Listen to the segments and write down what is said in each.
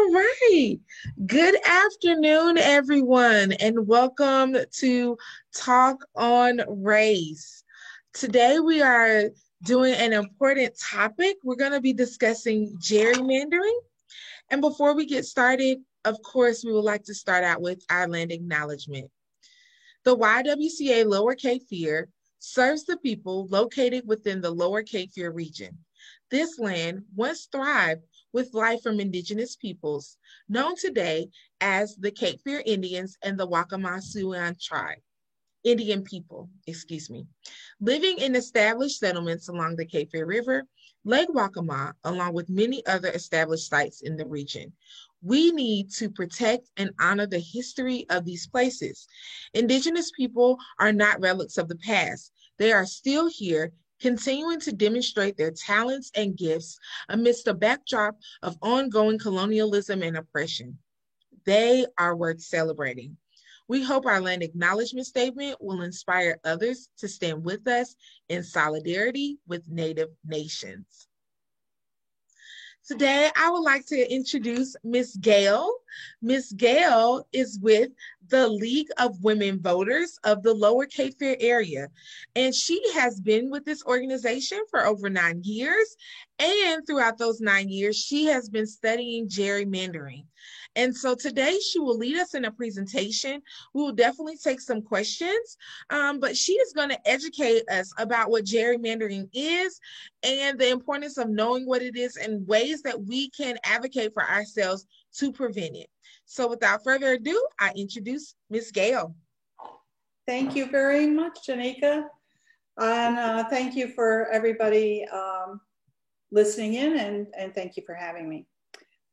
All right. Good afternoon, everyone, and welcome to Talk on Race. Today, we are doing an important topic. We're going to be discussing gerrymandering. And before we get started, of course, we would like to start out with our land acknowledgement. The YWCA Lower Cape Fear serves the people located within the Lower Cape Fear region. This land once thrived with life from indigenous peoples, known today as the Cape Fear Indians and the Wakamasuan tribe. Indian people, excuse me, living in established settlements along the Cape Fear River, Lake Waccamaw, along with many other established sites in the region. We need to protect and honor the history of these places. Indigenous people are not relics of the past. They are still here, continuing to demonstrate their talents and gifts amidst a backdrop of ongoing colonialism and oppression. They are worth celebrating. We hope our land acknowledgement statement will inspire others to stand with us in solidarity with Native nations. Today, I would like to introduce Ms. Gail. Ms. Gail is with the League of Women Voters of the Lower Cape Fear area, and she has been with this organization for over 9 years. And throughout those 9 years, she has been studying gerrymandering. And so today she will lead us in a presentation. We will definitely take some questions, but she is going to educate us about what gerrymandering is and the importance of knowing what it is and ways that we can advocate for ourselves to prevent it. So without further ado, I introduce Ms. Gail. Thank you very much, Janika. And thank you for everybody listening in, and thank you for having me.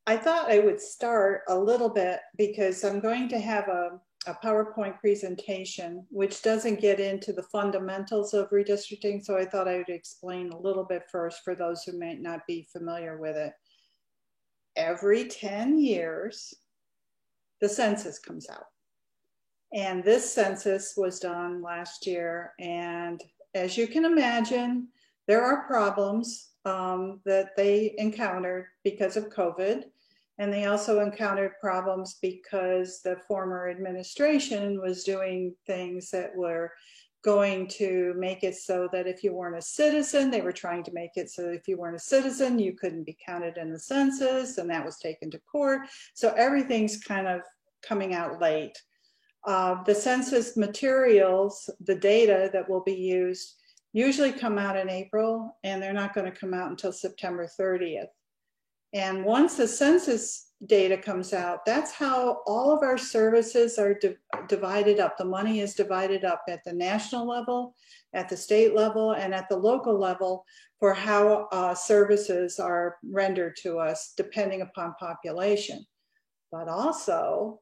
I thought I would start a little bit because I'm going to have a PowerPoint presentation which doesn't get into the fundamentals of redistricting, so I thought I would explain a little bit first for those who may not be familiar with it. Every 10 years, the census comes out. And this census was done last year, and as you can imagine, there are problems that they encountered because of COVID. And they also encountered problems because the former administration was doing things that were going to make it so that if you weren't a citizen, they were trying to make it so if you weren't a citizen, you couldn't be counted in the census, and that was taken to court. So everything's kind of coming out late. The census materials, the data that will be used, usually come out in April, and they're not going to come out until September 30th. And once the census data comes out, that's how all of our services are divided up. The money is divided up at the national level, at the state level, and at the local level for how services are rendered to us depending upon population. But also,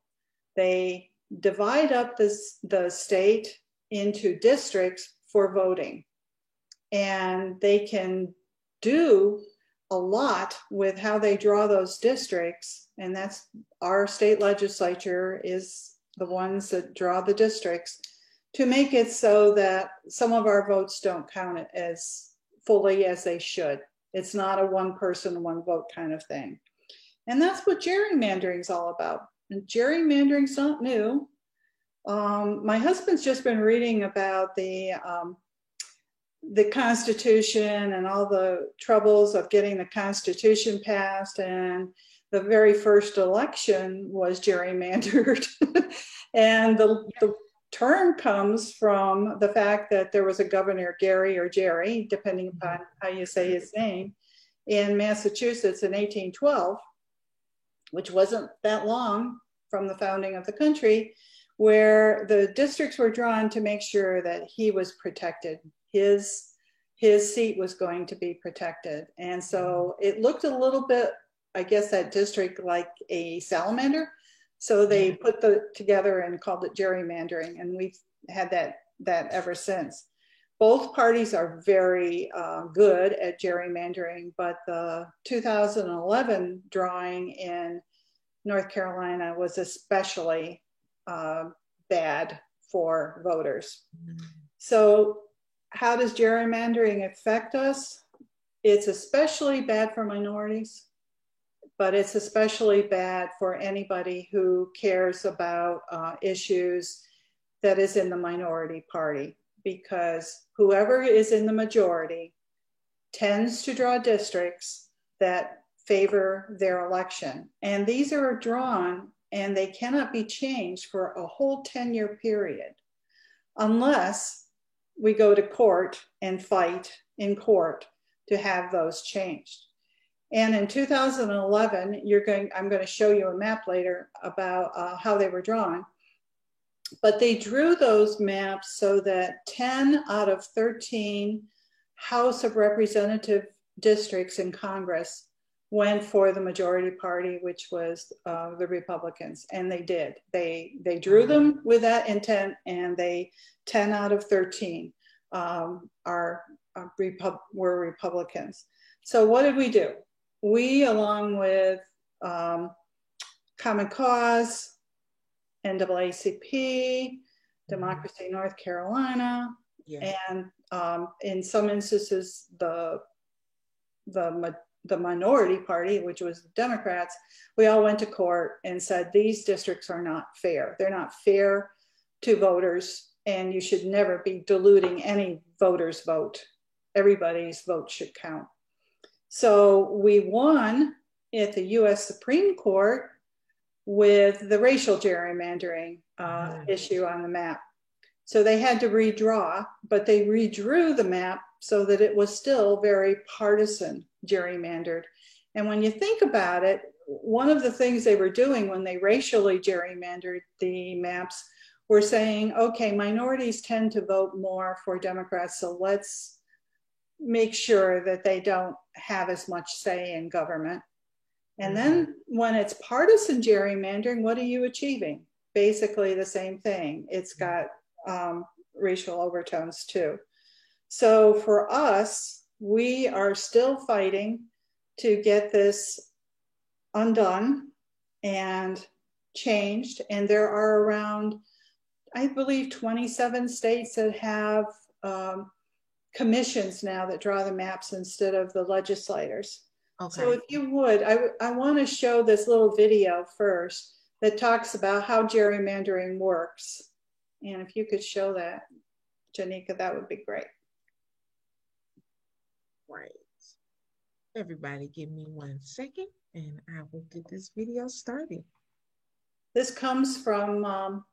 they divide up the state into districts for voting. And they can do a lot with how they draw those districts, and that's our state legislature is the ones that draw the districts to make it so that some of our votes don't count it as fully as they should. It's not a one person, one vote kind of thing. And that's what gerrymandering is all about. And gerrymandering's not new. My husband's just been reading about the Constitution and all the troubles of getting the Constitution passed, and the very first election was gerrymandered. And the term comes from the fact that there was a governor, Gary or Jerry, depending upon how you say his name, in Massachusetts in 1812, which wasn't that long from the founding of the country, where the districts were drawn to make sure that he was protected. His seat was going to be protected. And so it looked a little bit, I guess, that district like a salamander. So they put together and called it gerrymandering. And we've had that ever since. Both parties are very good at gerrymandering, but the 2011 drawing in North Carolina was especially bad for voters. So how does gerrymandering affect us? It's especially bad for minorities. but it's especially bad for anybody who cares about issues that is in the minority party, because whoever is in the majority tends to draw districts that favor their election. And these are drawn and they cannot be changed for a whole 10-year period unless we go to court and fight in court to have those changed. And in 2011, I'm going to show you a map later about how they were drawn. But they drew those maps so that 10 out of 13 House of Representative districts in Congress went for the majority party, which was the Republicans, and they did. They drew them with that intent, and 10 out of 13 were Republicans. So what did we do? We, along with Common Cause, NAACP, Democracy North Carolina, and in some instances the minority party, which was the Democrats, we all went to court and said these districts are not fair. They're not fair to voters, and you should never be diluting any voter's vote. Everybody's vote should count. So we won at the US Supreme Court with the racial gerrymandering issue on the map. So they had to redraw, but they redrew the map so that it was still very partisan gerrymandered. And when you think about it, one of the things they were doing when they racially gerrymandered the maps were saying, okay, minorities tend to vote more for Democrats, so let's make sure that they don't have as much say in government. And then when it's partisan gerrymandering, what are you achieving? Basically the same thing. It's got racial overtones too. So for us, we are still fighting to get this undone and changed. And there are around, I believe, 27 states that have commissions now that draw the maps instead of the legislators. Okay. So if you would, I want to show this little video first that talks about how gerrymandering works. And if you could show that, Janika, that would be great. Right. Everybody give me 1 second and I will get this video started. This comes from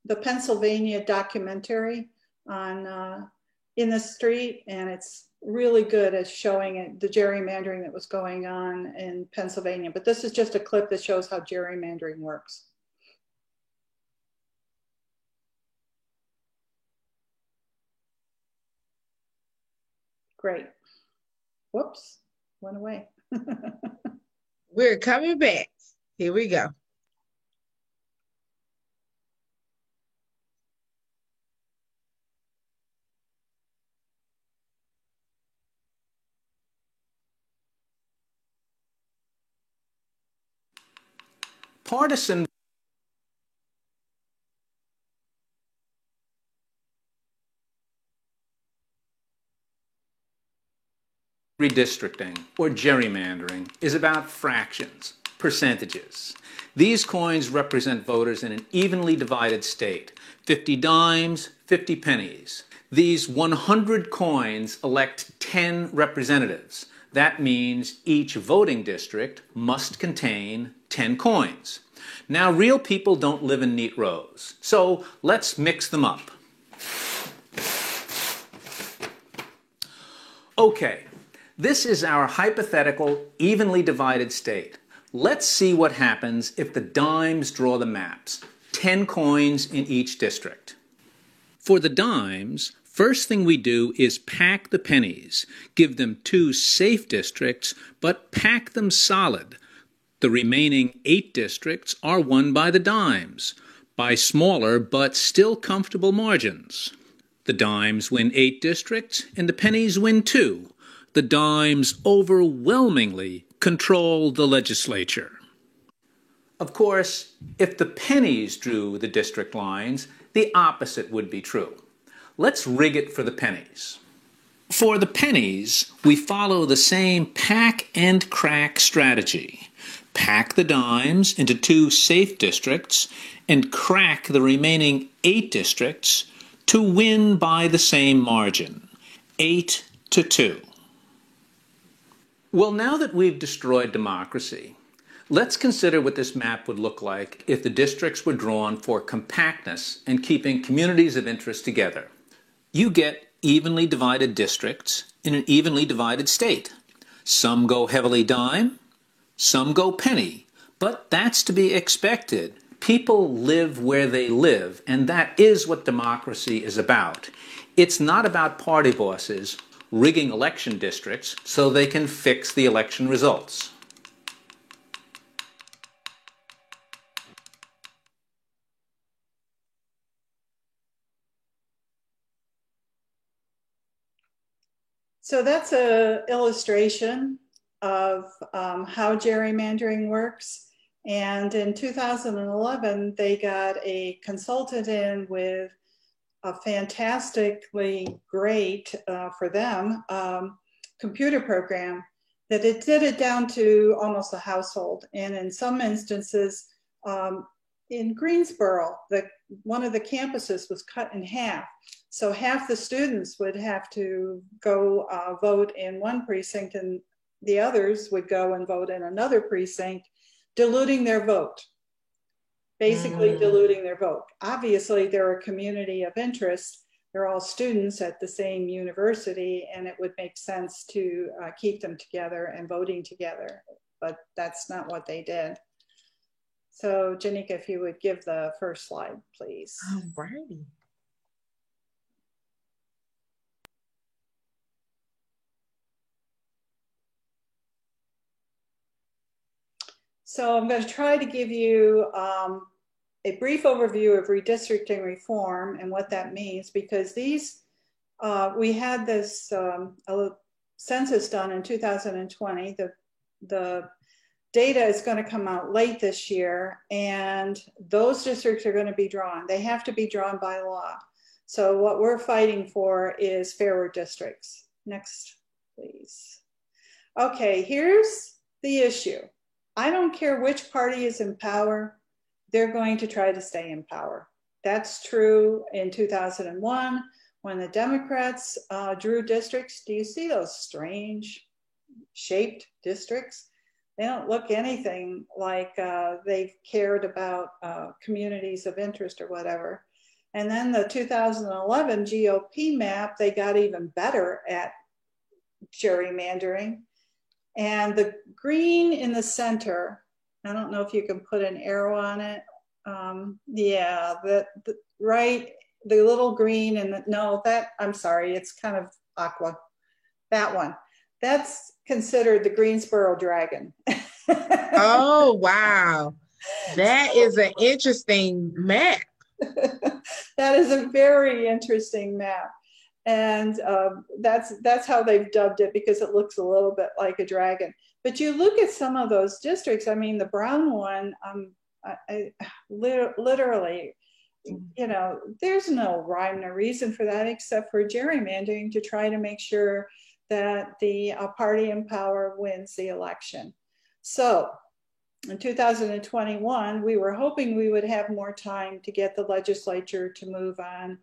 the Pennsylvania documentary on In the Street, and it's really good at showing it, the gerrymandering that was going on in Pennsylvania. But this is just a clip that shows how gerrymandering works. Great. Whoops, went away. We're coming back. Here we go. Partisan redistricting or gerrymandering is about fractions, percentages. These coins represent voters in an evenly divided state, 50 dimes, 50 pennies. These 100 coins elect 10 representatives. That means each voting district must contain 10 coins. Now, real people don't live in neat rows, so let's mix them up. Okay, this is our hypothetical evenly divided state. Let's see what happens if the dimes draw the maps, 10 coins in each district. For the dimes, first thing we do is pack the pennies, give them 2 safe districts, but pack them solid. The remaining 8 districts are won by the dimes, by smaller but still comfortable margins. The dimes win 8 districts and the pennies win 2. The dimes overwhelmingly control the legislature. Of course, if the pennies drew the district lines, the opposite would be true. Let's rig it for the pennies. For the pennies, we follow the same pack and crack strategy. Pack the dimes into 2 safe districts and crack the remaining 8 districts to win by the same margin, 8-2. Well, now that we've destroyed democracy, let's consider what this map would look like if the districts were drawn for compactness and keeping communities of interest together. You get evenly divided districts in an evenly divided state. Some go heavily dime, some go penny, but that's to be expected. People live where they live, and that is what democracy is about. It's not about party bosses rigging election districts so they can fix the election results. So that's an illustration of how gerrymandering works. And in 2011, they got a consultant in with a fantastically great, for them, computer program that it did it down to almost a household. And in some instances, in Greensboro, one of the campuses was cut in half. So half the students would have to go vote in one precinct and the others would go and vote in another precinct, diluting their vote, basically diluting their vote. Obviously, they're a community of interest. They're all students at the same university, and it would make sense to keep them together and voting together, but that's not what they did. So, Janika, if you would give the first slide, please. All righty. So I'm going to try to give you a brief overview of redistricting reform and what that means, because these, we had this census done in 2020. The data is going to come out late this year, and those districts are going to be drawn. They have to be drawn by law. So what we're fighting for is fairer districts. Next, please. Okay, here's the issue. I don't care which party is in power, they're going to try to stay in power. That's true in 2001 when the Democrats drew districts. Do you see those strange shaped districts? They don't look anything like they've cared about communities of interest or whatever. And then the 2011 GOP map, they got even better at gerrymandering. And the green in the center, I don't know if you can put an arrow on it. Yeah, right, the little green and no, that, I'm sorry, it's kind of aqua. That one, that's considered the Greensboro Dragon. Oh, wow. That is an interesting map. That is a very interesting map. And that's how they've dubbed it, because it looks a little bit like a dragon. But you look at some of those districts, I mean, the brown one, literally, you know, there's no rhyme or reason for that except for gerrymandering to try to make sure that the party in power wins the election. So in 2021, we were hoping we would have more time to get the legislature to move on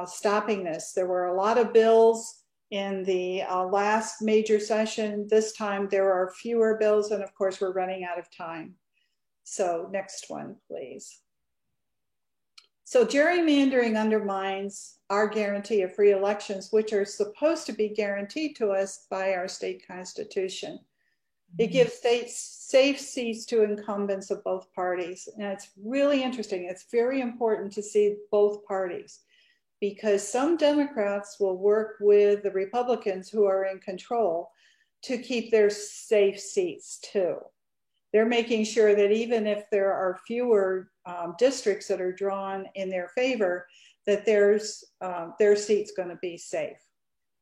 stopping this. There were a lot of bills in the last major session. This time there are fewer bills, and of course we're running out of time. So next one, please. So gerrymandering undermines our guarantee of free elections, which are supposed to be guaranteed to us by our state constitution. It gives safe seats to incumbents of both parties. And it's really interesting. It's very important to see both parties, because some Democrats will work with the Republicans who are in control to keep their safe seats too. They're making sure that even if there are fewer districts that are drawn in their favor, that their seat's going to be safe.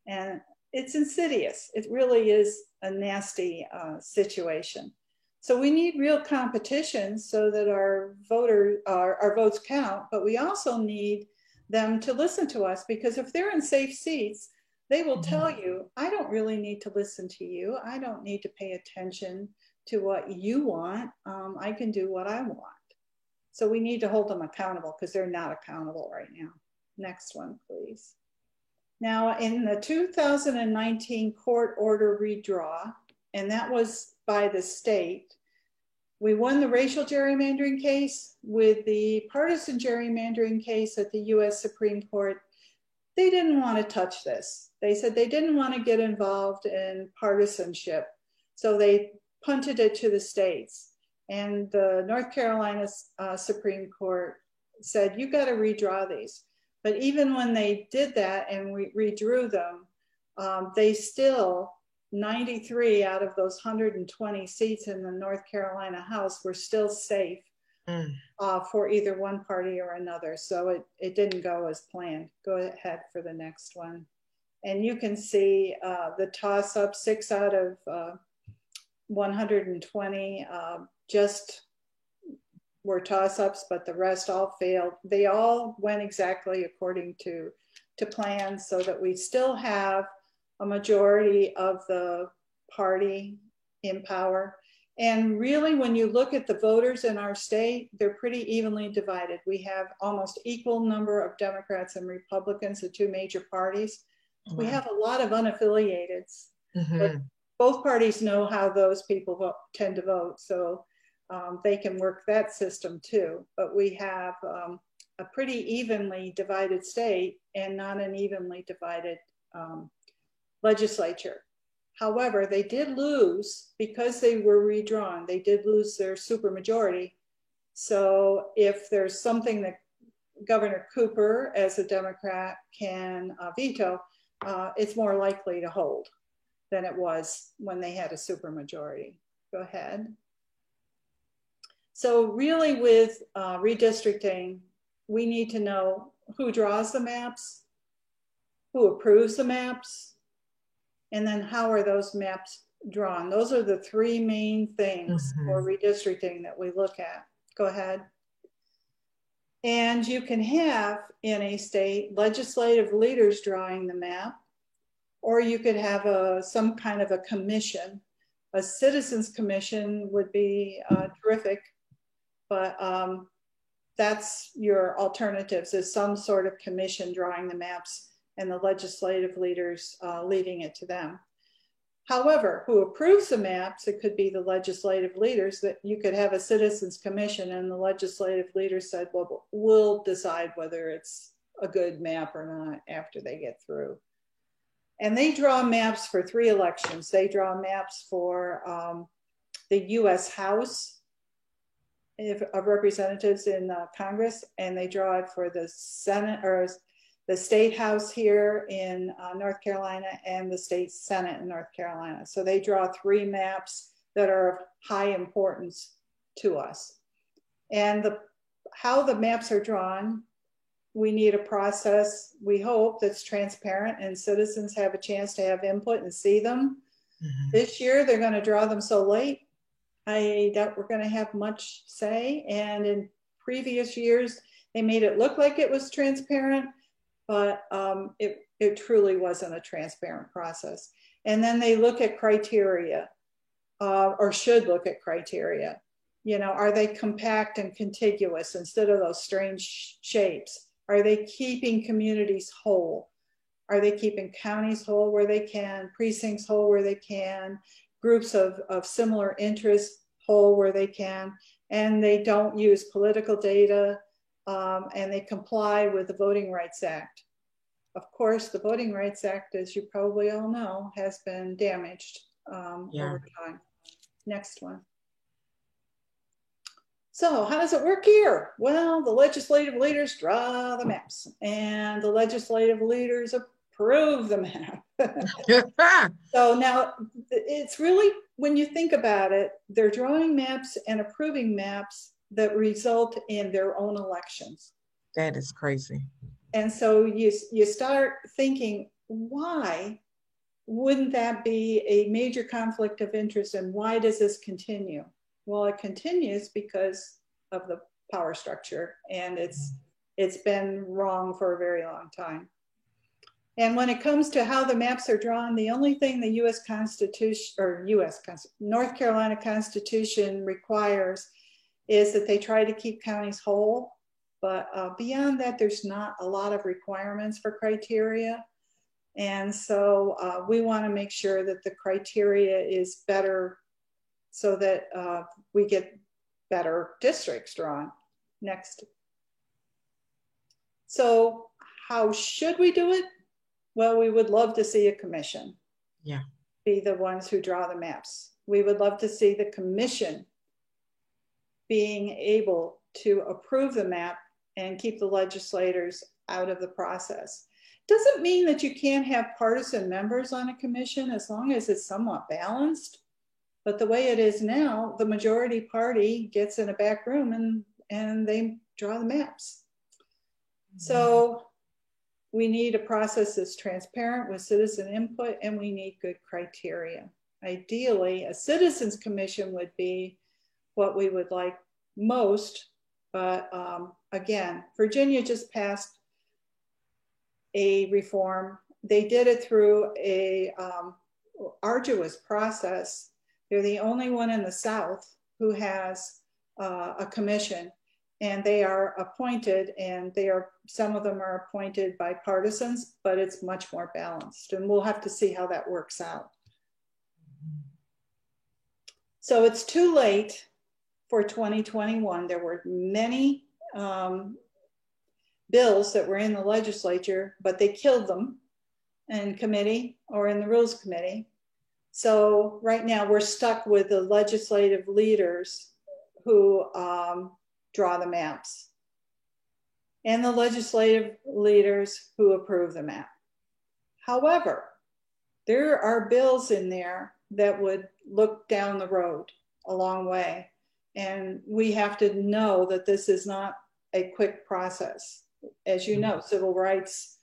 And it's insidious. It really is a nasty situation. So we need real competition so that our votes count, but we also need them to listen to us, because if they're in safe seats, They will tell you, I don't really need to listen to you. I don't need to pay attention to what you want. I can do what I want. So we need to hold them accountable because they're not accountable right now. Next one, please. Now, in the 2019 court order redraw, and that was by the state, we won the racial gerrymandering case. With the partisan gerrymandering case at the US Supreme Court, they didn't want to touch this. They said they didn't want to get involved in partisanship. So they punted it to the states. And the North Carolina Supreme Court said, you got to redraw these. But even when they did that and we redrew them, they still, 93 out of those 120 seats in the North Carolina House were still safe for either one party or another. So it didn't go as planned. Go ahead for the next one. And you can see the toss-up, 6 out of 120 just were toss-ups, but the rest all failed. They all went exactly according to plan, so that we still have a majority of the party in power. And really, when you look at the voters in our state, they're pretty evenly divided. We have almost equal number of Democrats and Republicans, the two major parties. We have a lot of unaffiliateds, but both parties know how those people tend to vote. So they can work that system too. But we have a pretty evenly divided state and not an evenly divided legislature. However, they did lose, because they were redrawn, they did lose their supermajority. So if there's something that Governor Cooper, as a Democrat, can veto, it's more likely to hold than it was when they had a supermajority. Go ahead. So really with redistricting, we need to know who draws the maps, who approves the maps, and then how are those maps drawn. Those are the 3 main things for redistricting that we look at. Go ahead. And you can have in a state legislative leaders drawing the map, or you could have some kind of a commission. A citizens commission would be terrific, but that's your alternatives, is some sort of commission drawing the maps and the legislative leaders leading it to them. However, who approves the maps, it could be the legislative leaders. That you could have a citizens commission and the legislative leaders said, well, we'll decide whether it's a good map or not after they get through. And they draw maps for 3 elections. They draw maps for the US House of Representatives in Congress, and they draw it for the Senate, or the State House here in North Carolina, and the State Senate in North Carolina. So they draw 3 maps that are of high importance to us. And how the maps are drawn, we need a process, we hope, that's transparent and citizens have a chance to have input and see them. This year, they're going to draw them so late, I doubt we're going to have much say. And in previous years, they made it look like it was transparent, but it truly wasn't a transparent process. And then they look at criteria, or should look at criteria. You know, are they compact and contiguous instead of those strange shapes? Are they keeping communities whole? Are they keeping counties whole where they can, precincts whole where they can, groups of similar interests whole where they can, and they don't use political data, and they comply with the Voting Rights Act. Of course, the Voting Rights Act, as you probably all know, has been damaged over time. Next one. So how does it work here? Well, the legislative leaders draw the maps and the legislative leaders approve the map. So now it's really, when you think about it, they're drawing maps and approving maps that result in their own elections. That is crazy. And so you start thinking, why wouldn't that be a major conflict of interest, and why does this continue? Well, it continues because of the power structure, and it's been wrong for a very long time. And when it comes to how the maps are drawn, the only thing the U.S. Constitution, or North Carolina Constitution requires is that they try to keep counties whole. But beyond that, there's not a lot of requirements for criteria. And so we want to make sure that the criteria is better so that we get better districts drawn. Next. So how should we do it? Well, we would love to see a commission. Yeah. Be the ones who draw the maps. We would love to see the commission being able to approve the map and keep the legislators out of the process. Doesn't mean that you can't have partisan members on a commission as long as it's somewhat balanced. But the way it is now, the majority party gets in a back room and they draw the maps. So we need a process that's transparent with citizen input, and we need good criteria. Ideally, a citizens commission would be what we would like most, but again, Virginia just passed a reform. They did it through a arduous process. They're the only one in the South who has a commission, and they are appointed, and some of them are appointed by partisans, but it's much more balanced, and we'll have to see how that works out. So it's too late for 2021. There were many bills that were in the legislature, but they killed them in committee or in the Rules Committee. So right now we're stuck with the legislative leaders who draw the maps and the legislative leaders who approve the map. However, there are bills in there that would look down the road a long way. And we have to know that this is not a quick process. As you know, civil rights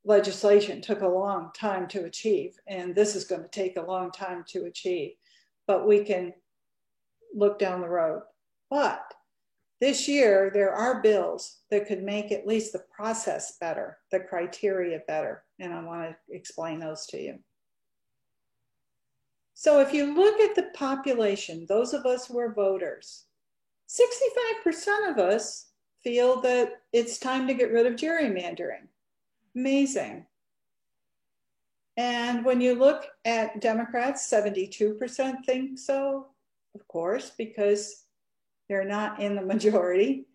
legislation took a long time to achieve, and this is going to take a long time to achieve, but we can look down the road. But this year, there are bills that could make at least the process better, the criteria better, and I want to explain those to you. So if you look at the population, those of us who are voters, 65% of us feel that it's time to get rid of gerrymandering. Amazing. And when you look at Democrats, 72% think so, of course, because they're not in the majority.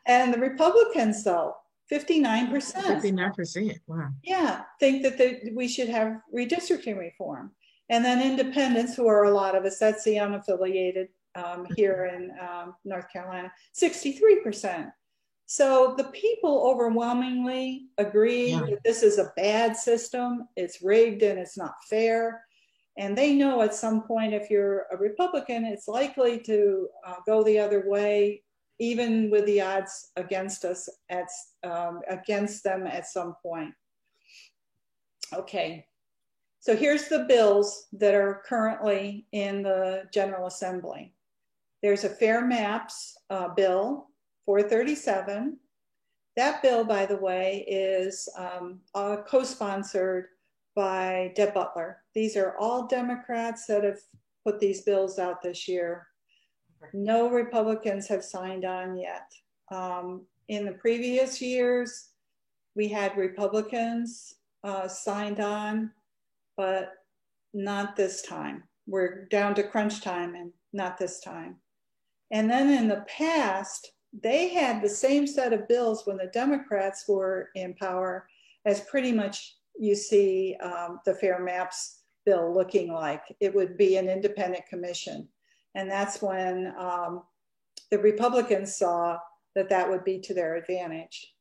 And the Republicans, though, 59%. 59%, wow. Yeah, think that we should have redistricting reform. And then independents, who are a lot of us, that's the unaffiliated here in North Carolina, 63%. So the people overwhelmingly agree that this is a bad system, it's rigged and it's not fair. And they know at some point, if you're a Republican, it's likely to go the other way, even with the odds against us, against them at some point. Okay, so here's the bills that are currently in the General Assembly. There's a Fair Maps bill, 437. That bill, by the way, is co-sponsored by Deb Butler. These are all Democrats that have put these bills out this year. No Republicans have signed on yet. In the previous years, we had Republicans signed on, but not this time. We're down to crunch time and not this time. And then in the past, they had the same set of bills when the Democrats were in power as pretty much you see the Fair Maps bill looking like. It would be an independent commission. And that's when the Republicans saw that that would be to their advantage.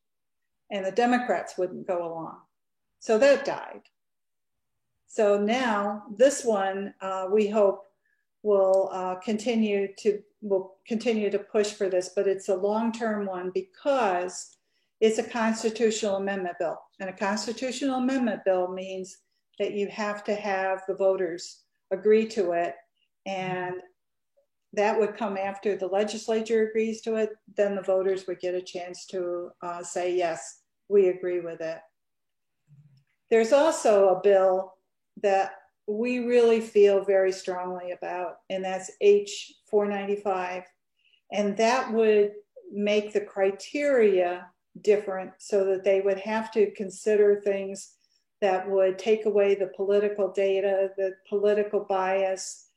And the Democrats wouldn't go along. So that died. So now this one, we hope will continue to push for this, but it's a long-term one because it's a constitutional amendment bill. And a constitutional amendment bill means that you have to have the voters agree to it. And that would come after the legislature agrees to it. Then the voters would get a chance to say, yes, we agree with it. There's also a bill that we really feel very strongly about, and that's H495. And that would make the criteria different so that they would have to consider things that would take away the political data, the political bias,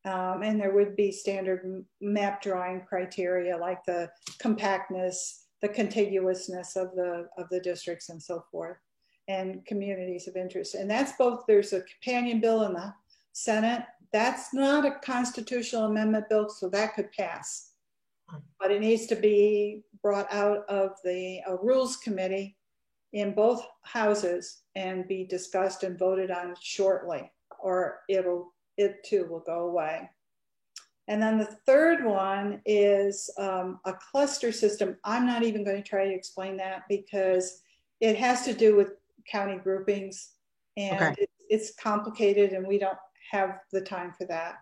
and there would be standard map drawing criteria like the compactness, the contiguousness of the districts and so forth, and communities of interest. And that's both, there's a companion bill in the Senate. That's not a constitutional amendment bill, so that could pass. But it needs to be brought out of the Rules Committee in both houses and be discussed and voted on shortly, or it too will go away. And then the third one is a cluster system. I'm not even going to try to explain that because it has to do with county groupings, and it's complicated and we don't have the time for that.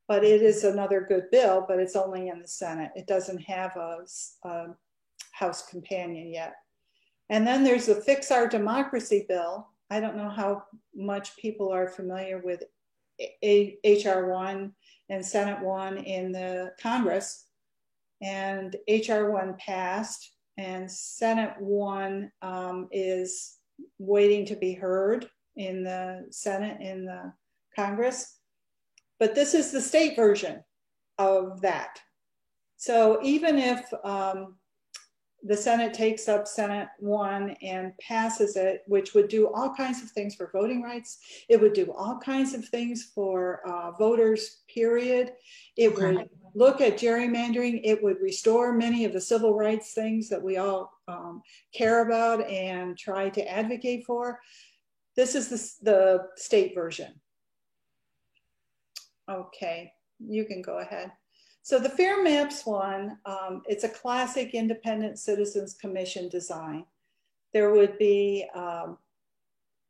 But it is another good bill, but it's only in the Senate. It doesn't have a House companion yet. And then there's the Fix Our Democracy bill. I don't know how much people are familiar with HR 1 and Senate 1 in the Congress. And HR 1 passed, and Senate 1 is waiting to be heard in the Senate, in the Congress. But this is the state version of that. So even if the Senate takes up Senate 1 and passes it, which would do all kinds of things for voting rights, it would do all kinds of things for voters, period. It would look at gerrymandering. It would restore many of the civil rights things that we all care about and try to advocate for. This is the state version. Okay, you can go ahead. So the Fair Maps one, it's a classic Independent Citizens Commission design. There would be a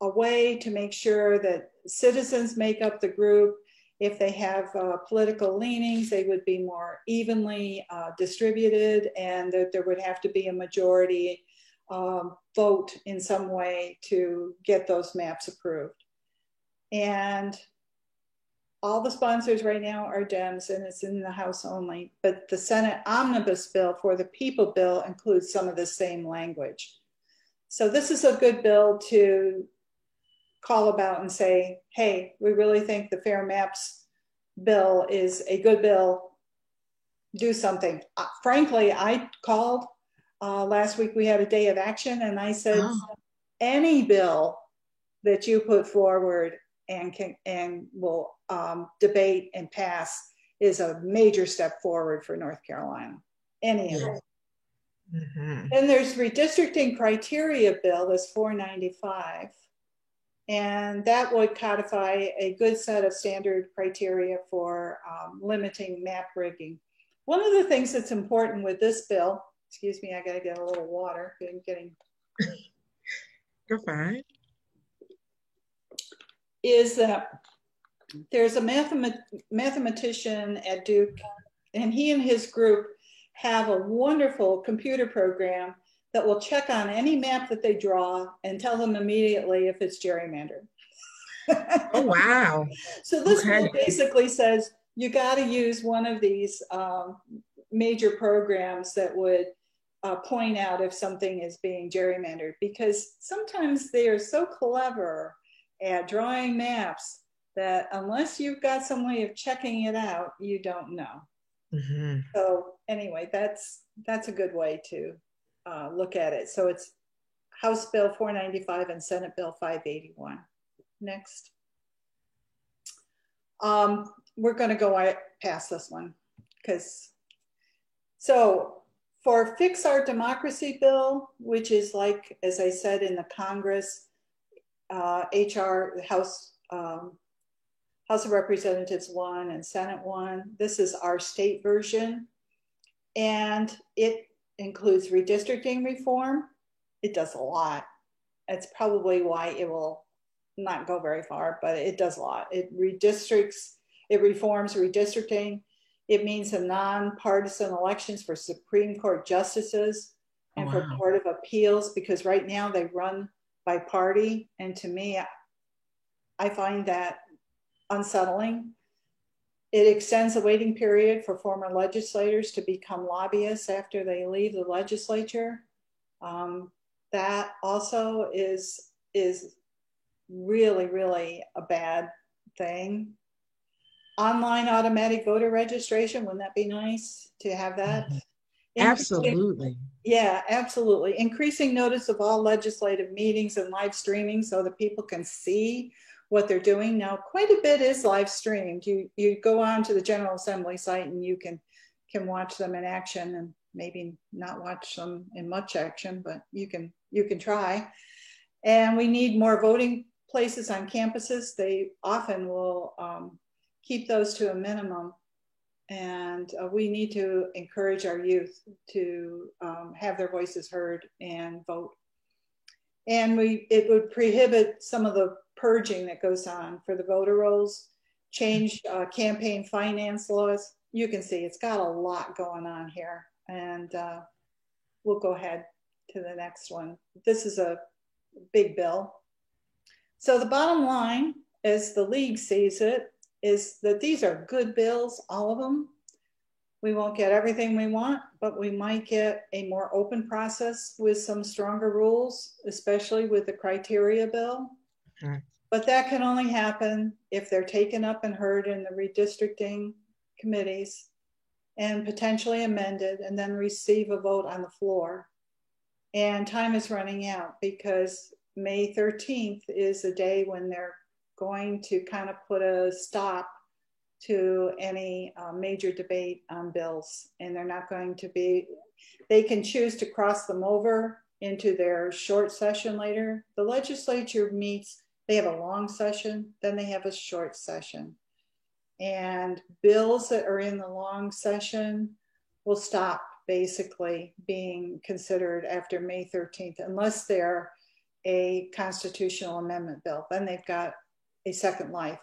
way to make sure that citizens make up the group. If they have political leanings, they would be more evenly distributed, and that there would have to be a majority vote in some way to get those maps approved. And all the sponsors right now are Dems, and it's in the House only, but the Senate Omnibus Bill for the People bill includes some of the same language. So this is a good bill to call about and say, hey, we really think the Fair Maps bill is a good bill, do something. Frankly, I called last week, we had a day of action, and I said, any bill that you put forward and will debate and pass is a major step forward for North Carolina. Any of it. Then there's redistricting criteria bill, that's 495, and that would codify a good set of standard criteria for limiting map rigging. One of the things that's important with this bill, excuse me, I gotta get a little water. I'm getting. You're fine. Is that there's a mathematician at Duke, and he and his group have a wonderful computer program that will check on any map that they draw and tell them immediately if it's gerrymandered. Oh, wow. So this bill basically says you got to use one of these major programs that would point out if something is being gerrymandered, because sometimes they are so clever at drawing maps that unless you've got some way of checking it out, you don't know. So anyway, that's a good way to look at it. So it's House Bill 495 and Senate Bill 581. Next. We're going to go past this one so for Fix Our Democracy bill, which is like, as I said, in the Congress, HR, House of Representatives 1 and Senate 1. This is our state version, and it includes redistricting reform. It does a lot. That's probably why it will not go very far, but it does a lot. It redistricts, it reforms redistricting. It means a nonpartisan elections for Supreme Court justices and for Court of Appeals, because right now they run by party. And to me, I find that unsettling. It extends the waiting period for former legislators to become lobbyists after they leave the legislature. That also is really, really a bad thing. Online automatic voter registration, wouldn't that be nice to have that? Absolutely. Yeah, absolutely. Increasing notice of all legislative meetings and live streaming so that people can see what they're doing. Now, quite a bit is live streamed. You go on to the General Assembly site and you can watch them in action, and maybe not watch them in much action, but you can try. And we need more voting places on campuses. They often will keep those to a minimum. And we need to encourage our youth to have their voices heard and vote. And it would prohibit some of the purging that goes on for the voter rolls, change campaign finance laws. You can see it's got a lot going on here. And we'll go ahead to the next one. This is a big bill. So the bottom line, as the league sees it, is that these are good bills, all of them. We won't get everything we want, but we might get a more open process with some stronger rules, especially with the criteria bill. Mm-hmm. But that can only happen if they're taken up and heard in the redistricting committees and potentially amended, and then receive a vote on the floor. And time is running out because May 13th is the day when they're going to kind of put a stop to any major debate on bills. And they're not going to be, they can choose to cross them over into their short session later. The legislature meets, they have a long session, then they have a short session. And bills that are in the long session will stop basically being considered after May 13th, unless they're a constitutional amendment bill. Then they've got a second life.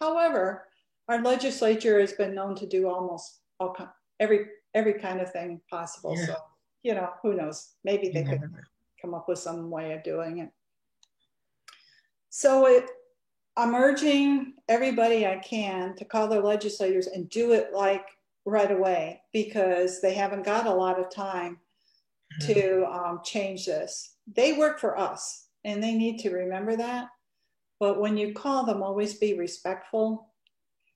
However, our legislature has been known to do almost every kind of thing possible. Yeah. So, you know, who knows? Maybe they could come up with some way of doing it. So I'm urging everybody I can to call their legislators and do it like right away, because they haven't got a lot of time to change this. They work for us and they need to remember that. But when you call them, always be respectful.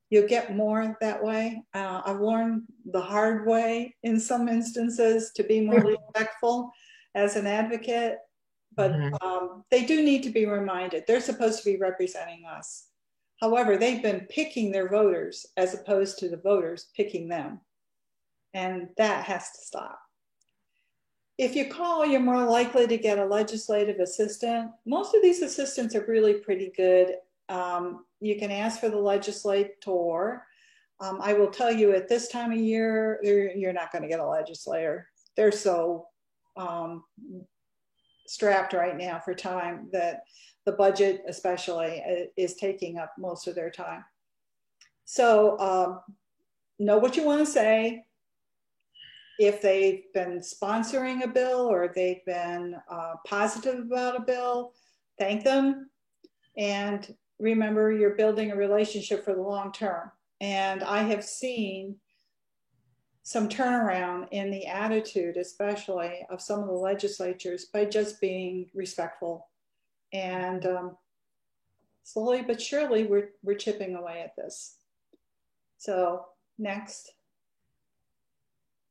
You'll get more that way. I've learned the hard way in some instances to be more respectful as an advocate, but they do need to be reminded. They're supposed to be representing us. However, they've been picking their voters as opposed to the voters picking them. And that has to stop. If you call, you're more likely to get a legislative assistant. Most of these assistants are really pretty good. You can ask for the legislator. I will tell you at this time of year, you're not going to get a legislator. They're so strapped right now for time that the budget especially is taking up most of their time. So know what you want to say. If they've been sponsoring a bill or they've been positive about a bill, thank them. And remember, you're building a relationship for the long term. And I have seen some turnaround in the attitude, especially of some of the legislatures, by just being respectful. And slowly but surely, we're chipping away at this. So next.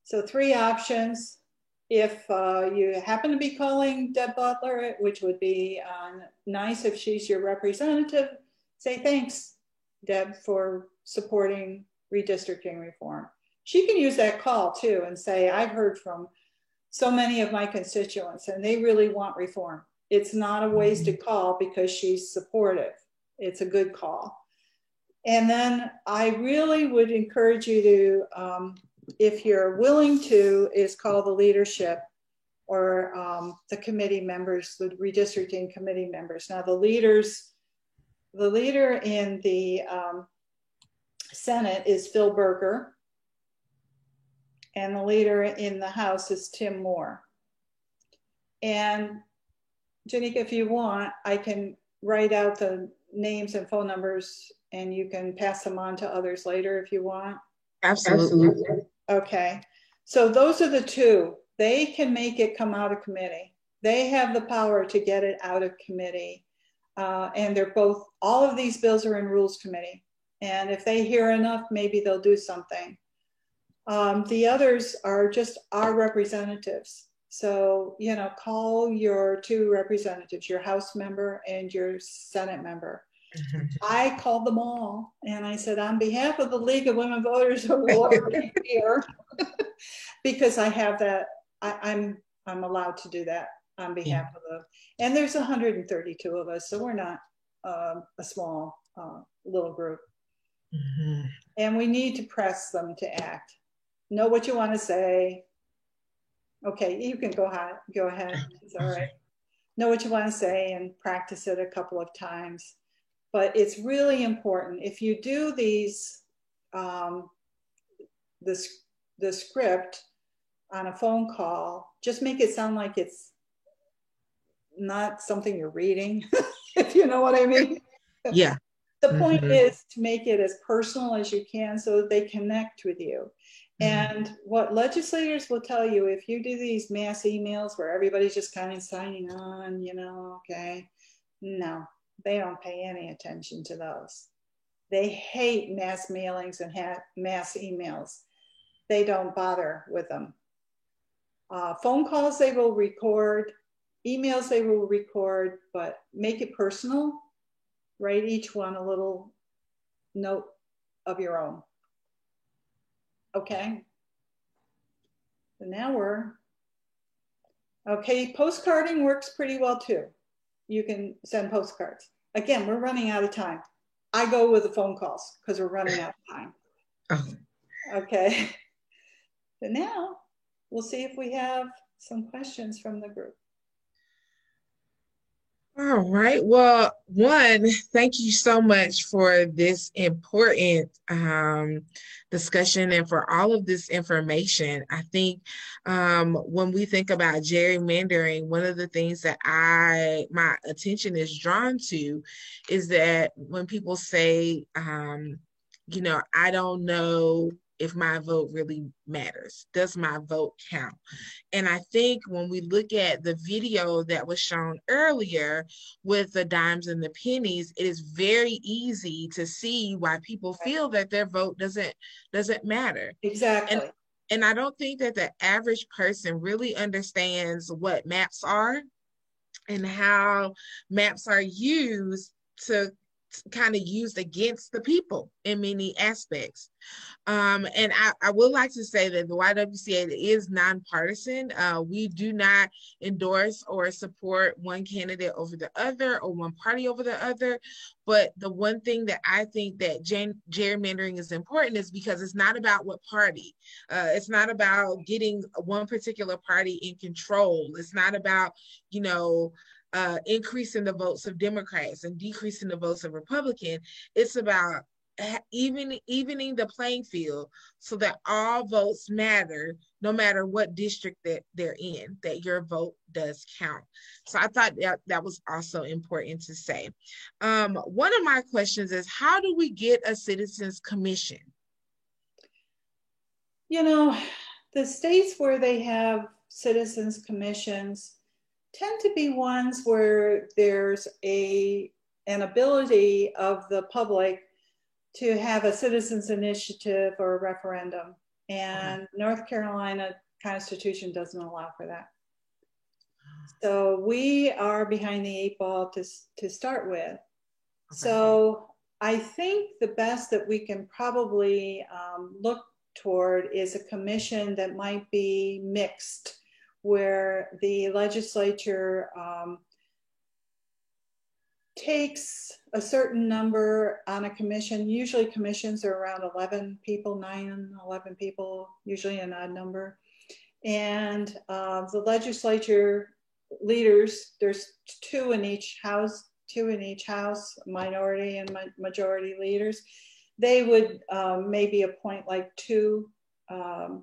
So 3 options. If you happen to be calling Deb Butler, which would be nice if she's your representative, say thanks, Deb, for supporting redistricting reform. She can use that call too and say, I've heard from so many of my constituents and they really want reform. It's not a wasted call because she's supportive. It's a good call. And then I really would encourage you to, if you're willing to, is call the leadership or the committee members, the redistricting committee members. Now the leader in the Senate is Phil Berger, and the leader in the House is Tim Moore. And Janika, if you want, I can write out the names and phone numbers and you can pass them on to others later if you want. Absolutely. Okay. So those are the two. They can make it come out of committee. They have the power to get it out of committee. And they're both, all of these bills are in Rules Committee. And if they hear enough, maybe they'll do something. The others are just our representatives. So, you know, call your two representatives, your House member and your Senate member. I called them all and I said, on behalf of the League of Women Voters of Lower here, because I have that, I'm allowed to do that on behalf of the, and there's 132 of us, so we're not a small little group. And we need to press them to act. Know what you want to say. Okay, you can go ahead. It's all right. Know what you want to say and practice it a couple of times. But it's really important. If you do these, the script on a phone call, just make it sound like it's not something you're reading, if you know what I mean. Yeah. The point is to make it as personal as you can so that they connect with you. And what legislators will tell you, if you do these mass emails where everybody's just kind of signing on, you know, okay, no, they don't pay any attention to those. They hate mass mailings and mass emails. They don't bother with them. Phone calls they will record, emails they will record, but make it personal. Write each one a little note of your own. Okay. So now okay, postcarding works pretty well too. You can send postcards. Again, we're running out of time. I go with the phone calls because we're running out of time. Okay. So now we'll see if we have some questions from the group. All right. Well, one, thank you so much for this important discussion and for all of this information. I think when we think about gerrymandering, one of the things that my attention is drawn to is that when people say, you know, I don't know if my vote really matters. Does my vote count? And I think when we look at the video that was shown earlier with the dimes and the pennies, it is very easy to see why people feel that their vote doesn't matter. Exactly. And I don't think that the average person really understands what maps are and how maps are used to kind of used against the people in many aspects. And I would like to say that the YWCA is nonpartisan. We do not endorse or support one candidate over the other or one party over the other. But the one thing that I think that gerrymandering is important is because it's not about what party. It's not about getting one particular party in control. It's not about, you know, increasing the votes of Democrats and decreasing the votes of Republicans. It's about evening the playing field so that all votes matter, no matter what district that they're in, that your vote does count. So I thought that was also important to say. One of my questions is, how do we get a citizens commission? You know, the states where they have citizens commissions tend to be ones where there's an ability of the public to have a citizens initiative or a referendum. And North Carolina Constitution doesn't allow for that. So we are behind the 8 ball to start with. So I think the best that we can probably look toward is a commission that might be mixed, where the legislature takes a certain number on a commission. Usually commissions are around 11 people, 9, 11 people, usually an odd number. And the legislature leaders, there's two in each house, minority and majority leaders. They would maybe appoint like 2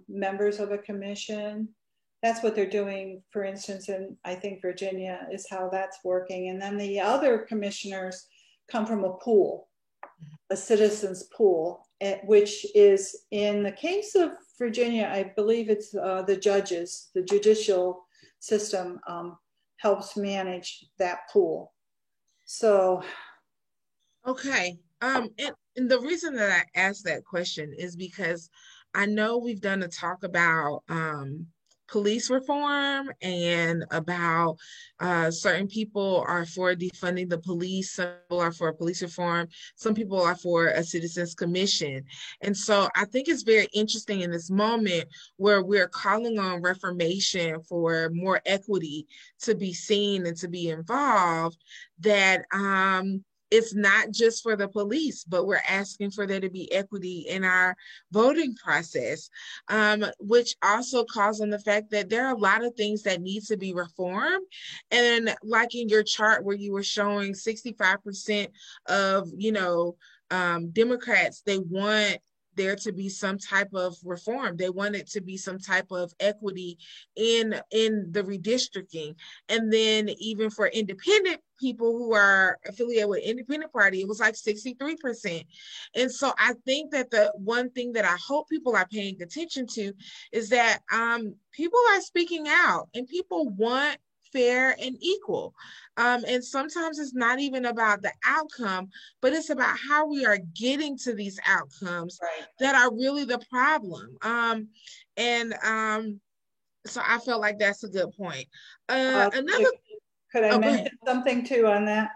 members of a commission. that's what they're doing, for instance, in I think Virginia is how that's working. And then the other commissioners come from a pool, a citizens pool, which is in the case of Virginia, I believe it's the judges, the judicial system helps manage that pool. So. Okay. And the reason that I asked that question is because I know we've done a talk about police reform and about certain people are for defunding the police, some people are for police reform, some people are for a citizens commission. And so I think it's very interesting in this moment where we're calling on reformation for more equity to be seen and to be involved, that it's not just for the police, but we're asking for there to be equity in our voting process, which also calls on the fact that there are a lot of things that need to be reformed. And like in your chart where you were showing 65% of, Democrats, they want there to be some type of reform. They want it to be some type of equity in the redistricting. And then even for independent people who are affiliated with independent party, it was like 63%. And so I think that the one thing that I hope people are paying attention to is that people are speaking out and people want fair and equal. And sometimes it's not even about the outcome, but it's about how we are getting to these outcomes that are really the problem. So I felt like that's a good point. Could I mention something too on that?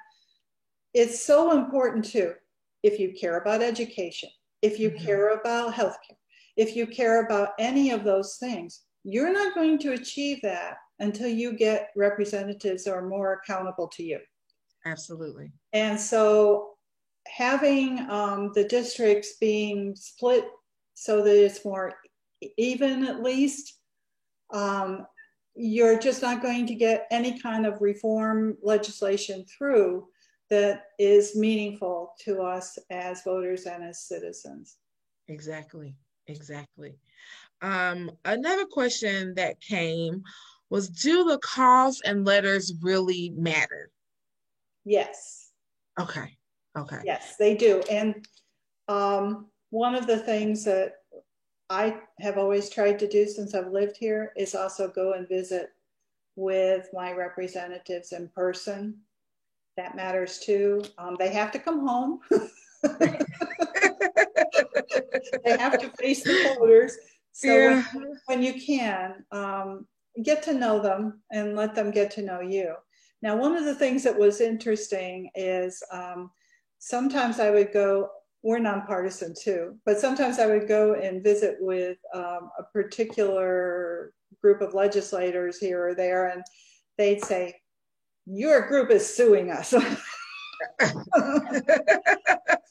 It's so important too, if you care about education, if you care about healthcare, if you care about any of those things, you're not going to achieve that until you get representatives that are more accountable to you. Absolutely. And so having the districts being split so that it's more even, at least, you're just not going to get any kind of reform legislation through that is meaningful to us as voters and as citizens. Exactly. Another question that came was, do the calls and letters really matter? Yes. Okay. Yes, they do. And one of the things that I have always tried to do since I've lived here is also go and visit with my representatives in person. That matters too. They have to come home. They have to face the voters. So when you can, get to know them and let them get to know you. Now, one of the things that was interesting is sometimes I would go, we're nonpartisan too, but sometimes I would go and visit with a particular group of legislators here or there, and they'd say, your group is suing us. So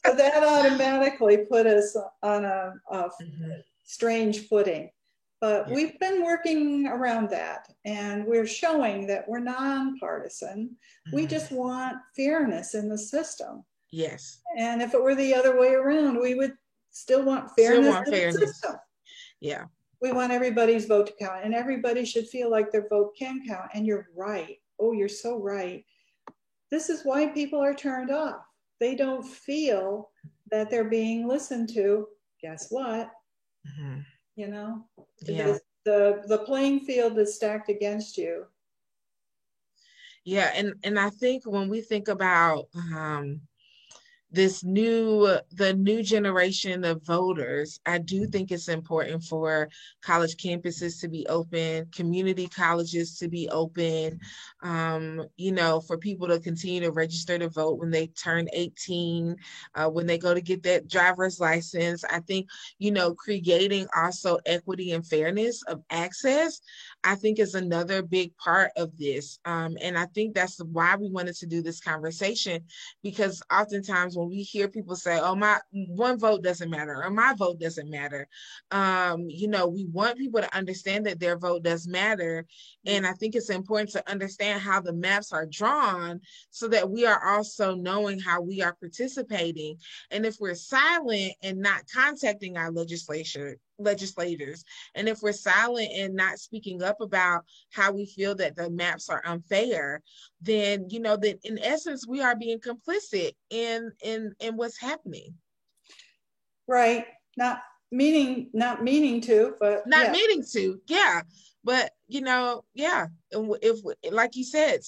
that automatically put us on a strange footing. But we've been working around that, and we're showing that we're nonpartisan. We just want fairness in the system. Yes. And if it were the other way around, we would still want fairness in the system. Yeah. We want everybody's vote to count, and everybody should feel like their vote can count. And you're right. Oh, you're so right. This is why people are turned off. They don't feel that they're being listened to. Guess what? You know, the playing field is stacked against you. Yeah, and I think when we think about the new generation of voters, I do think it's important for college campuses to be open, community colleges to be open, for people to continue to register to vote when they turn 18, when they go to get that driver's license. I think, creating also equity and fairness of access, I think is another big part of this. And I think that's why we wanted to do this conversation, because oftentimes when we hear people say, oh, my one vote doesn't matter, or my vote doesn't matter, we want people to understand that their vote does matter. And I think it's important to understand how the maps are drawn so that we are also knowing how we are participating. And if we're silent and not contacting our legislators. And if we're silent and not speaking up about how we feel that the maps are unfair, then, you know, that in essence, we are being complicit in what's happening. Right. Not meaning to, but Not yeah. meaning to, yeah. But, you know, yeah. If, like you said,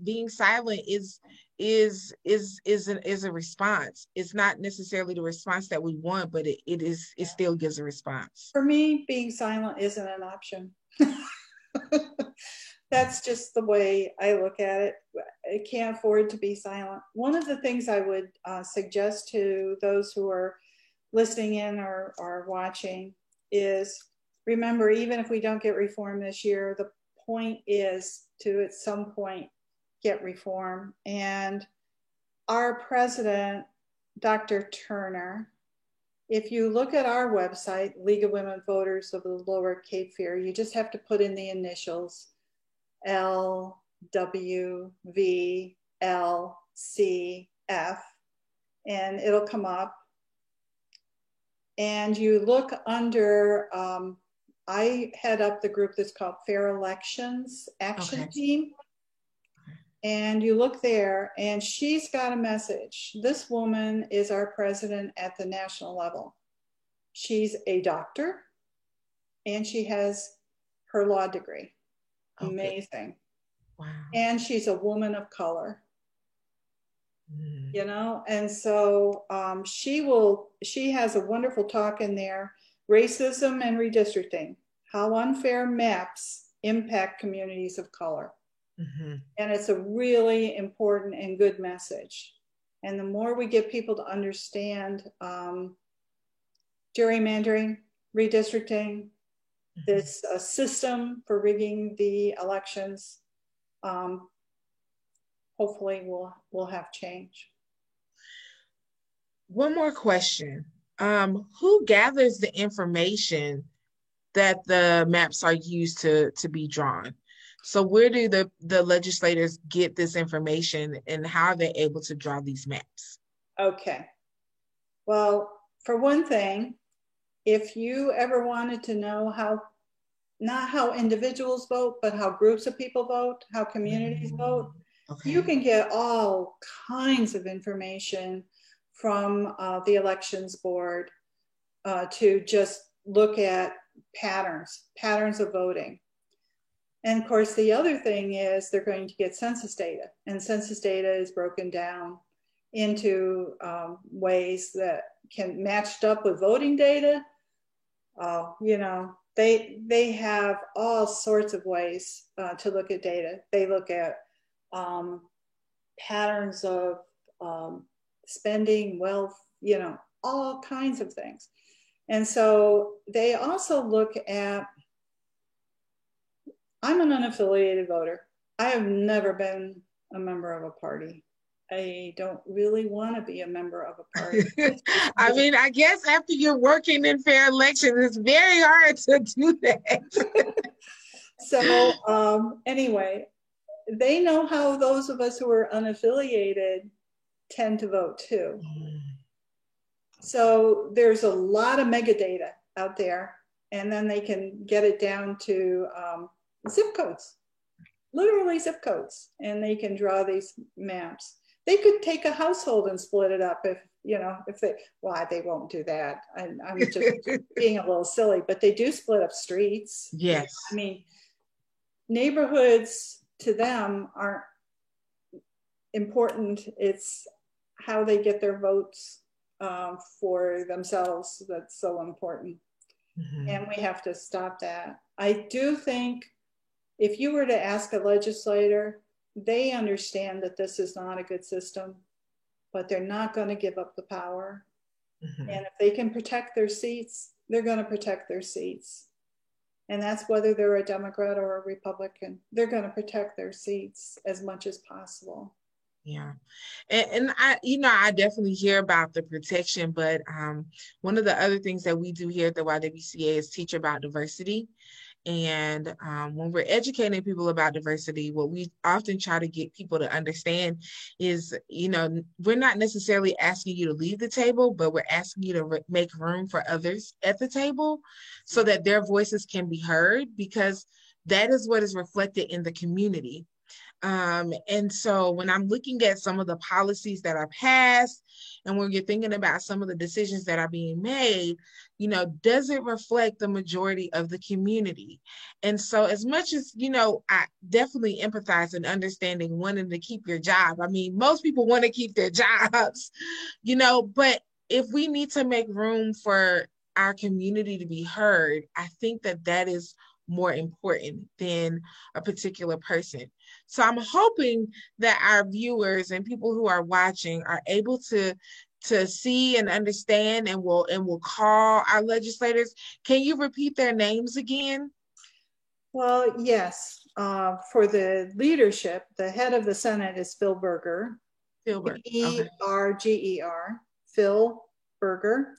being silent is a response. It's not necessarily the response that we want, but it still gives a response. For me, being silent isn't an option. That's just the way I look at it. I can't afford to be silent. One of the things I would suggest to those who are listening in or watching is, remember, even if we don't get reform this year, the point is to at some point get reform. And our president, Dr. Turner, if you look at our website, League of Women Voters of the Lower Cape Fear, you just have to put in the initials LWVLCF, and it'll come up. And you look under, I head up the group that's called Fair Elections Action Team. And you look there, and she's got a message. This woman is our president at the national level. She's a doctor, and she has her law degree. Okay. Amazing. Wow. And she's a woman of color. You know, and so she has a wonderful talk in there, Racism and Redistricting, How Unfair Maps Impact Communities of Color. And it's a really important and good message. And the more we get people to understand gerrymandering, redistricting, this system for rigging the elections, hopefully we'll have change. One more question. Who gathers the information that the maps are used to be drawn? So where do the legislators get this information, and how are they able to draw these maps? Okay. Well, for one thing, if you ever wanted to know how, not how individuals vote, but how groups of people vote, how communities vote, you can get all kinds of information from the elections board to just look at patterns of voting. And of course, the other thing is they're going to get census data, and census data is broken down into ways that can matched up with voting data. You know, they have all sorts of ways to look at data. They look at patterns of spending, wealth, you know, all kinds of things. And so they also look at, I'm an unaffiliated voter. I have never been a member of a party. I don't really want to be a member of a party. I mean, I guess after you're working in fair elections, it's very hard to do that. So anyway, they know how those of us who are unaffiliated tend to vote too. So there's a lot of metadata out there, and then they can get it down to zip codes, literally zip codes, and they can draw these maps. They could take a household and split it up if, you know, if they, well, they won't do that. I'm just being a little silly, but they do split up streets. Yes. I mean, neighborhoods to them aren't important. It's how they get their votes for themselves that's so important. And we have to stop that. I do think if you were to ask a legislator, they understand that this is not a good system, but they're not going to give up the power. And if they can protect their seats, they're going to protect their seats. And that's whether they're a Democrat or a Republican. They're going to protect their seats as much as possible. Yeah. And I, you know, I definitely hear about the protection, but one of the other things that we do here at the YWCA is teach about diversity. And when we're educating people about diversity, what we often try to get people to understand is, we're not necessarily asking you to leave the table, but we're asking you to make room for others at the table so that their voices can be heard, because that is what is reflected in the community. And so when I'm looking at some of the policies that are passed, and when you're thinking about some of the decisions that are being made, does it reflect the majority of the community? And so as much as, I definitely empathize and understanding wanting to keep your job. I mean, most people want to keep their jobs, but if we need to make room for our community to be heard, I think that is more important than a particular person. So I'm hoping that our viewers and people who are watching are able to see and understand, and will call our legislators. Can you repeat their names again? Well, yes. For the leadership, the head of the Senate is Phil Berger. B-E-R-G-E-R, Phil Berger.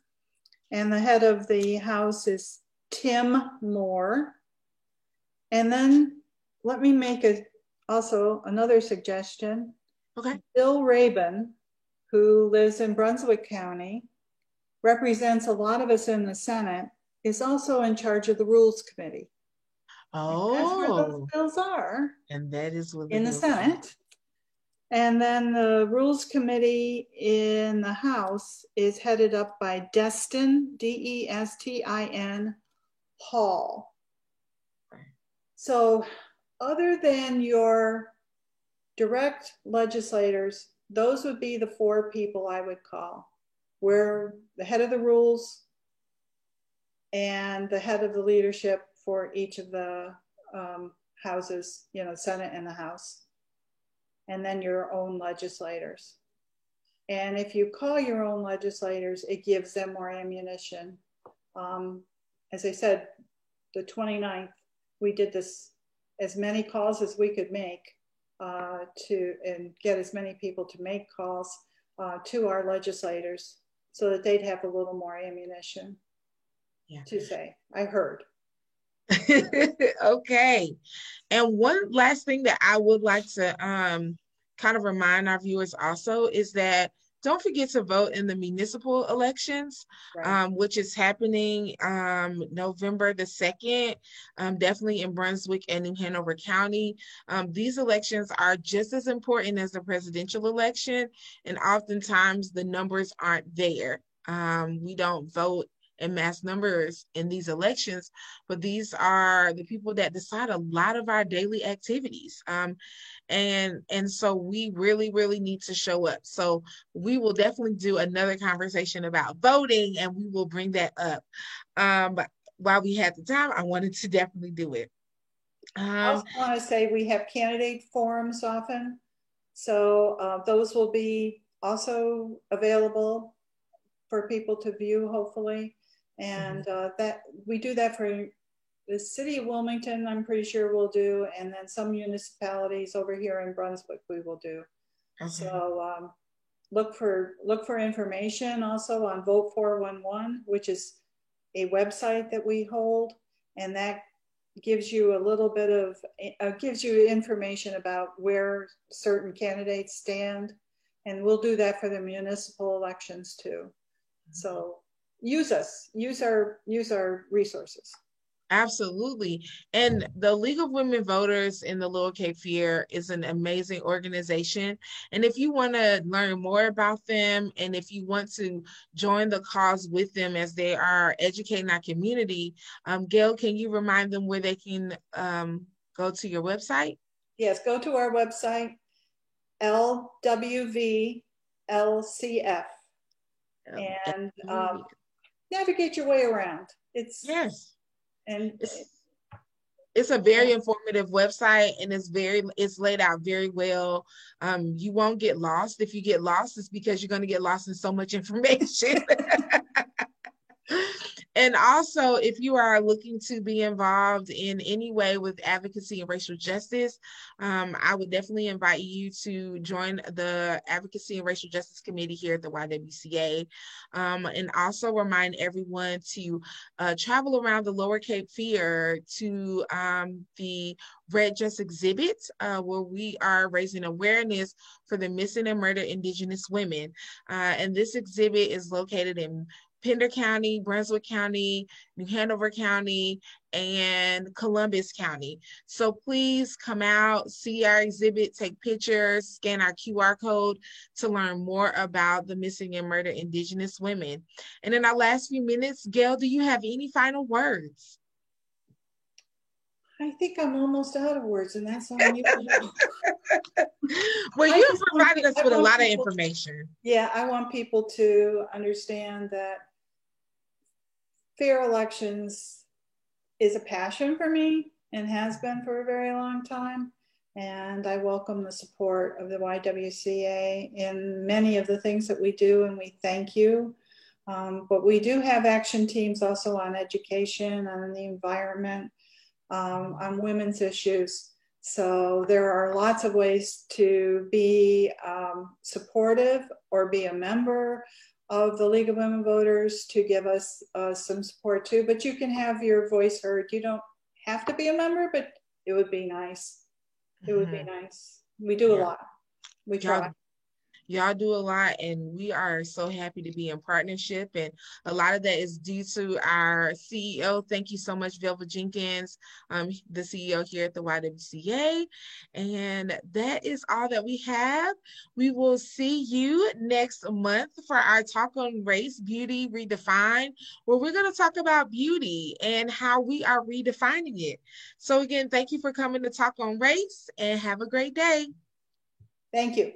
And the head of the House is Tim Moore. And then let me make also another suggestion. Okay. Bill Rabin, who lives in Brunswick County, represents a lot of us in the Senate, is also in charge of the Rules Committee. Oh. And that's where those bills are. And that is what in the Senate. And then the Rules Committee in the House is headed up by Destin, D-E-S-T-I-N, Hall. So other than your direct legislators, those would be the 4 people I would call. We're the head of the rules and the head of the leadership for each of the houses, Senate and the House, and then your own legislators. And if you call your own legislators, it gives them more ammunition. As I said, the 29th, we did this, as many calls as we could make and get as many people to make calls to our legislators so that they'd have a little more ammunition to say, I heard. Okay. And one last thing that I would like to kind of remind our viewers also is that don't forget to vote in the municipal elections, right. Which is happening November the 2nd, definitely in Brunswick and in Hanover County. These elections are just as important as the presidential election, and oftentimes the numbers aren't there. We don't vote in mass numbers in these elections, but these are the people that decide a lot of our daily activities. And so we really, really need to show up. So we will definitely do another conversation about voting, and we will bring that up. But while we had the time, I wanted to definitely do it. I also want to say we have candidate forums often. So those will be also available for people to view, hopefully. And that we do that for the city of Wilmington, I'm pretty sure we'll do, and then some municipalities over here in Brunswick we will do. Okay. So look for information also on Vote 411, which is a website that we hold, and that gives you a little bit of gives you information about where certain candidates stand, and we'll do that for the municipal elections too. So use us, use our resources. Absolutely. And the League of Women Voters in the Lower Cape Fear is an amazing organization. And if you want to learn more about them, and if you want to join the cause with them as they are educating our community, Gail, can you remind them where they can go to your website? Yes, go to our website, LWVLCF, and navigate your way around. It's a very informative website, and it's laid out very well. You won't get lost. If you get lost, it's because you're going to get lost in so much information. And also, if you are looking to be involved in any way with advocacy and racial justice, I would definitely invite you to join the Advocacy and Racial Justice Committee here at the YWCA. And also remind everyone to travel around the Lower Cape Fear to the Red Dress exhibit, where we are raising awareness for the missing and murdered Indigenous women. And this exhibit is located in Pender County, Brunswick County, New Hanover County, and Columbus County. So please come out, see our exhibit, take pictures, scan our QR code to learn more about the missing and murdered Indigenous women. And in our last few minutes, Gail, do you have any final words? I think I'm almost out of words, and that's on you. Well, you've provided us with a lot of information. Yeah, I want people to understand that fair elections is a passion for me and has been for a very long time. And I welcome the support of the YWCA in many of the things that we do, and we thank you. But we do have action teams also on education, on the environment, on women's issues. So there are lots of ways to be supportive or be a member of the League of Women Voters to give us some support too. But you can have your voice heard. You don't have to be a member, but it would be nice. It would be nice. We do a lot. We try. Y'all do a lot, and we are so happy to be in partnership. And a lot of that is due to our CEO. Thank you so much, Velva Jenkins, the CEO here at the YWCA. And that is all that we have. We will see you next month for our talk on race, beauty, redefined, where we're going to talk about beauty and how we are redefining it. So again, thank you for coming to Talk on Race, and have a great day. Thank you.